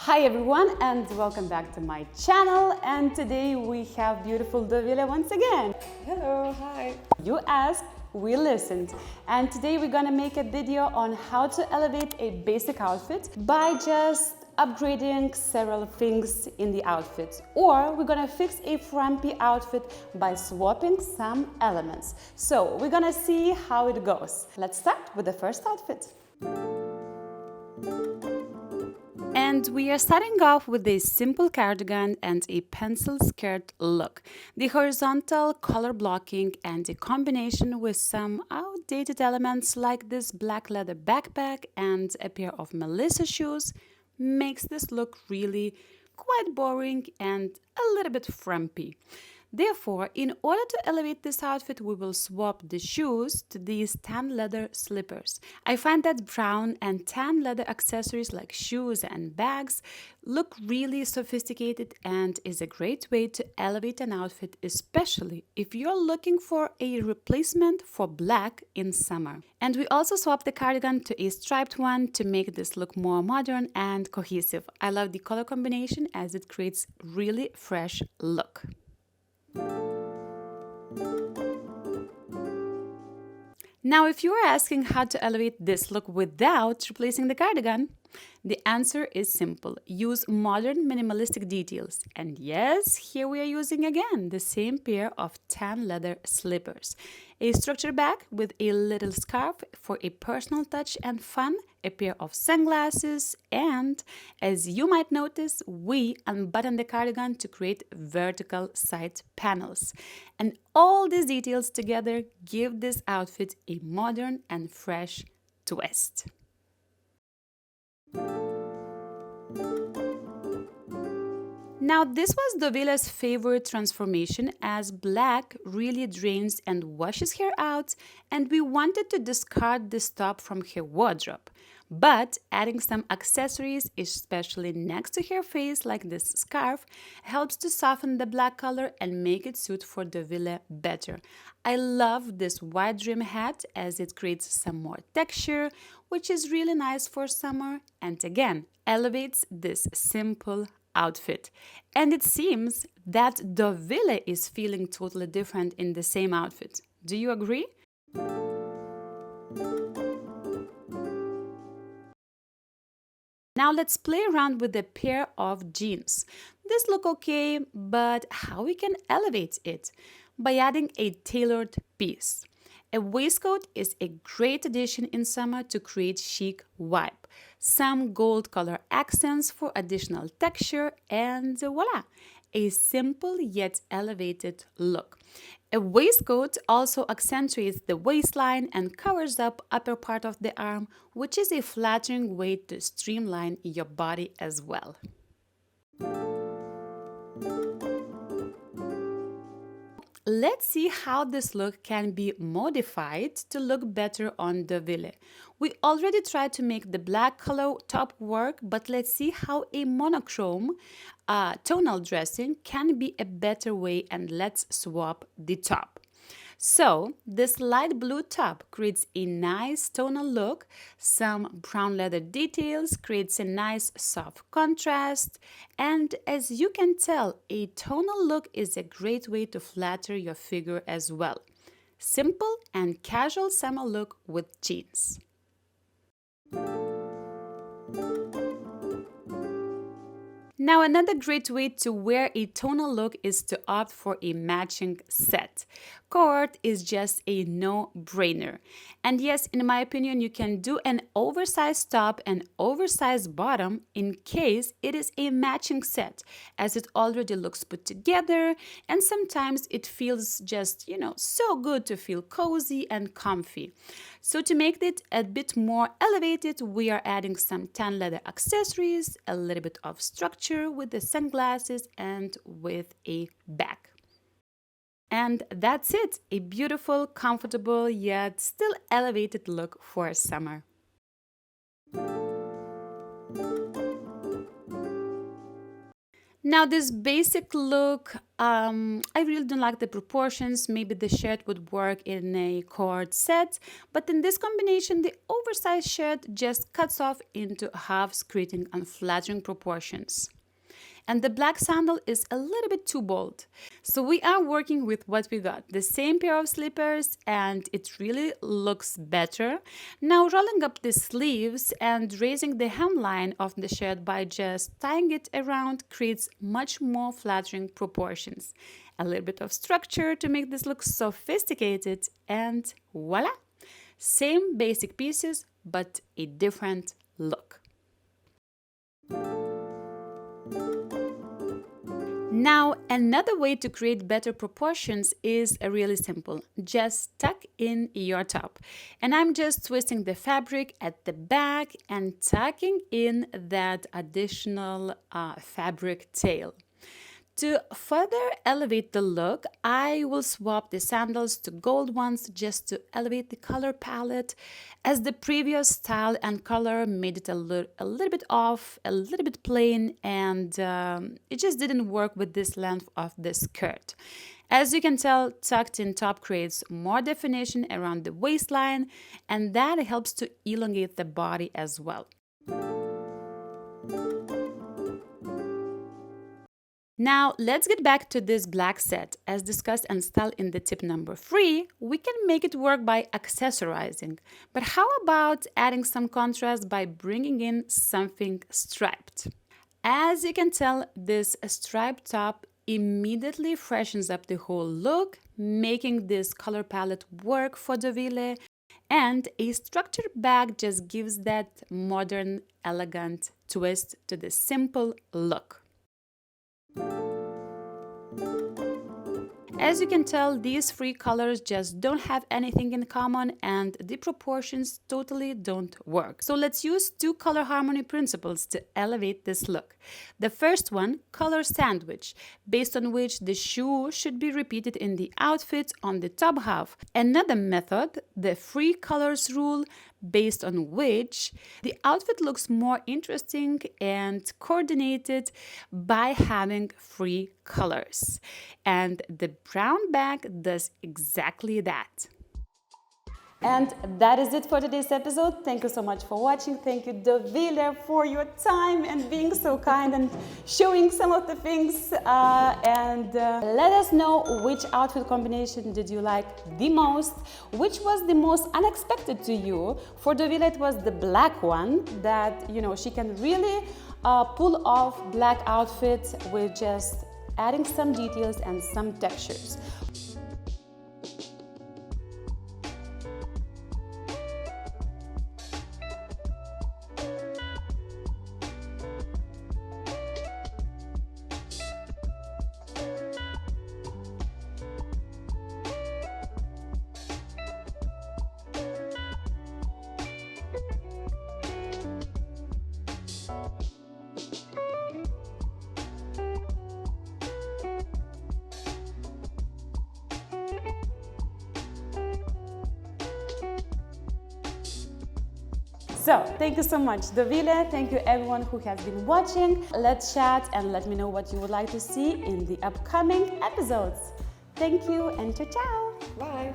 Hi everyone and welcome back to my channel, and today we have beautiful Dovile once again. Hello, hi. You asked, we listened, and today we're gonna make a video on how to elevate a basic outfit by just upgrading several things in the outfit, or we're gonna fix a frumpy outfit by swapping some elements. So we're gonna see how it goes. Let's start with the first outfit. And we are starting off with a simple cardigan and a pencil skirt look. The horizontal color blocking and a combination with some outdated elements like this black leather backpack and a pair of Melissa shoes makes this look really quite boring and a little bit frumpy. Therefore, in order to elevate this outfit, we will swap the shoes to these tan leather slippers. I find that brown and tan leather accessories like shoes and bags look really sophisticated and is a great way to elevate an outfit, especially if you're looking for a replacement for black in summer. And we also swapped the cardigan to a striped one to make this look more modern and cohesive. I love the color combination as it creates really fresh look. Now, if you are asking how to elevate this look without replacing the cardigan, the answer is simple. Use modern minimalistic details. And yes, here we are using again the same pair of tan leather slippers. A structured bag with a little scarf for a personal touch and fun, a pair of sunglasses, and as you might notice, we unbutton the cardigan to create vertical side panels. And all these details together give this outfit a modern and fresh twist. Now, this was Dovile's favorite transformation as black really drains and washes her out, and we wanted to discard this top from her wardrobe. But adding some accessories, especially next to her face like this scarf, helps to soften the black color and make it suit for Dovile better. I love this wide brim hat as it creates some more texture, which is really nice for summer and again elevates this simple outfit. And it seems that Dovile is feeling totally different in the same outfit. Do you agree? Now let's play around with a pair of jeans. This look okay, but how we can elevate it? By adding a tailored piece. A waistcoat is a great addition in summer to create chic vibe. Some gold color accents for additional texture, and voila! A simple yet elevated look. A waistcoat also accentuates the waistline and covers up upper part of the arm, which is a flattering way to streamline your body as well. Let's see how this look can be modified to look better on Dovile. We already tried to make the black color top work, but let's see how a monochrome tonal dressing can be a better way, and let's swap the top. So, this light blue top creates a nice tonal look. Some brown leather details creates a nice soft contrast. And as you can tell, a tonal look is a great way to flatter your figure as well. Simple and casual summer look with jeans. Now, another great way to wear a tonal look is to opt for a matching set. Co-ord is just a no-brainer. And yes, in my opinion, you can do an oversized top and oversized bottom in case it is a matching set, as it already looks put together, and sometimes it feels just, so good to feel cozy and comfy. So to make it a bit more elevated, we are adding some tan leather accessories, a little bit of structure with the sunglasses and with a bag. And that's it, a beautiful, comfortable, yet still elevated look for summer. Now, this basic look I really don't like the proportions. Maybe the shirt would work in a co-ord set, but in this combination, the oversized shirt just cuts off into halves, creating unflattering proportions. And the black sandal is a little bit too bold. So we are working with what we got, the same pair of slippers, and it really looks better. Now rolling up the sleeves and raising the hemline of the shirt by just tying it around creates much more flattering proportions. A little bit of structure to make this look sophisticated, and voila! Same basic pieces, but a different look. Now, another way to create better proportions is really simple. Just tuck in your top. And I'm just twisting the fabric at the back and tucking in that additional fabric tail. To further elevate the look, I will swap the sandals to gold ones just to elevate the color palette, as the previous style and color made it a little bit off, a little bit plain, and it just didn't work with this length of the skirt. As you can tell, tucked in top creates more definition around the waistline, and that helps to elongate the body as well. Now, let's get back to this black set. As discussed and styled in the tip number 3, we can make it work by accessorizing. But how about adding some contrast by bringing in something striped? As you can tell, this striped top immediately freshens up the whole look, making this color palette work for Deauville, and a structured bag just gives that modern, elegant twist to the simple look. As you can tell, these 3 colors just don't have anything in common and the proportions totally don't work. So let's use 2 color harmony principles to elevate this look. The first one, color sandwich, based on which the shoe should be repeated in the outfit on the top half. Another method, the 3 colors rule, based on which the outfit looks more interesting and coordinated by having 3 colors. And the brown bag does exactly that. And that is it for today's episode. Thank you so much for watching. Thank you, Deauville, for your time and being so kind and showing some of the things. Let us know which outfit combination did you like the most, which was the most unexpected to you. For Deauville, it was the black one that, she can really pull off black outfits with just adding some details and some textures. So, thank you so much, Deauville. Thank you everyone who has been watching. Let's chat and let me know what you would like to see in the upcoming episodes. Thank you and ciao ciao. Bye.